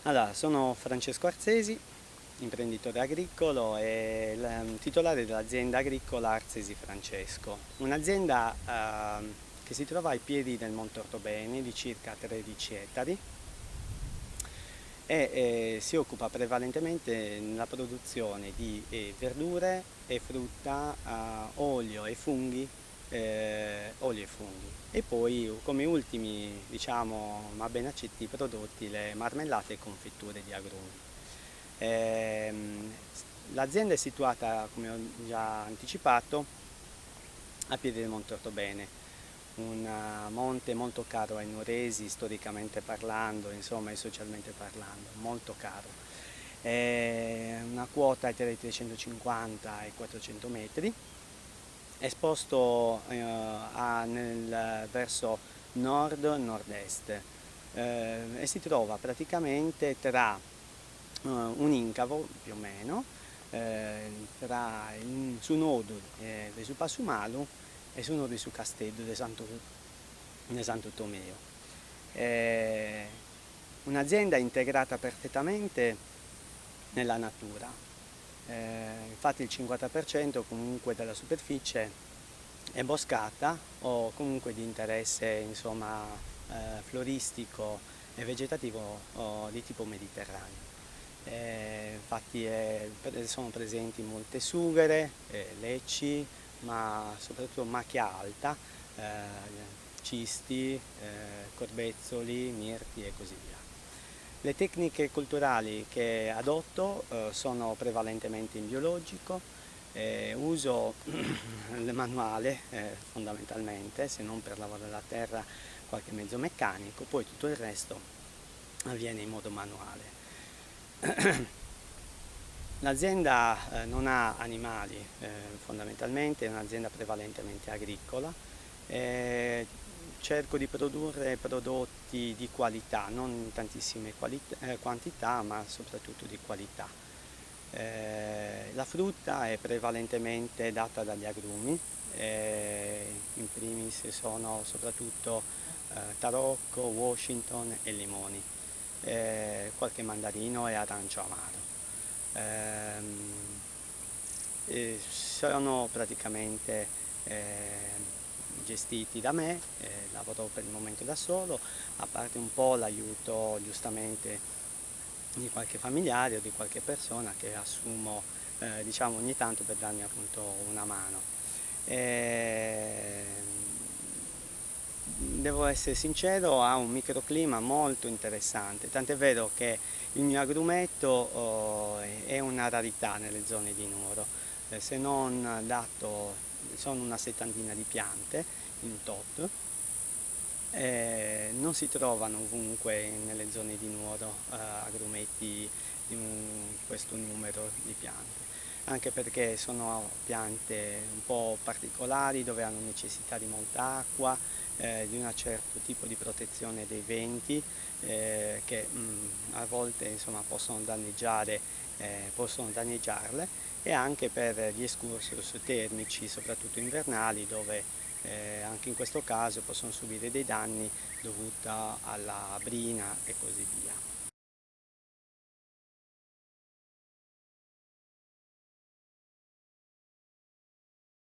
Allora, sono Francesco Arzesi, imprenditore agricolo e titolare dell'azienda agricola Arzesi Francesco, un'azienda che si trova ai piedi del Monte Ortobene di circa 13 ettari e si occupa prevalentemente nella produzione di verdure e frutta, olio e funghi e poi come ultimi, diciamo, ma ben accetti prodotti, le marmellate e confetture di agrumi. L'azienda è situata, come ho già anticipato, a piedi del Monte Ortobene, un monte molto caro ai nuoresi, storicamente parlando, insomma, e socialmente parlando, molto caro. È una quota tra i 350 e i 400 metri, è esposto verso nord-nord-est e si trova praticamente tra un incavo più o meno, su Nodu e su Passumalu e su Nodu e su Casteddu de Santo Tomeo. Un'azienda integrata perfettamente nella natura, infatti il 50% comunque della superficie è boscata o comunque di interesse, insomma, floristico e vegetativo di tipo mediterraneo. Infatti sono presenti molte sughere, lecci, ma soprattutto macchia alta, cisti, corbezzoli, mirti e così via. Le tecniche culturali che adotto sono prevalentemente in biologico, uso il manuale fondamentalmente, se non per lavorare la terra qualche mezzo meccanico, poi tutto il resto avviene in modo manuale. L'azienda non ha animali fondamentalmente, è un'azienda prevalentemente agricola. Cerco di produrre prodotti di qualità, non in tantissime quantità, ma soprattutto di qualità. La frutta è prevalentemente data dagli agrumi, in primis sono soprattutto tarocco, Washington e limoni, qualche mandarino e arancio amaro. Sono praticamente gestiti da me, lavoro per il momento da solo, a parte un po' l'aiuto giustamente di qualche familiare o di qualche persona che assumo diciamo ogni tanto per darmi appunto una mano. Devo essere sincero, ha un microclima molto interessante, tant'è vero che il mio agrumetto è una rarità nelle zone di Nuoro, se non dato, sono una settantina di piante in tot, non si trovano ovunque nelle zone di Nuoro agrumeti di questo numero di piante, anche perché sono piante un po' particolari dove hanno necessità di molta acqua, di un certo tipo di protezione dei venti che a volte insomma, possono danneggiarle e anche per gli excursus termici, soprattutto invernali, dove anche in questo caso possono subire dei danni dovuti alla brina e così via.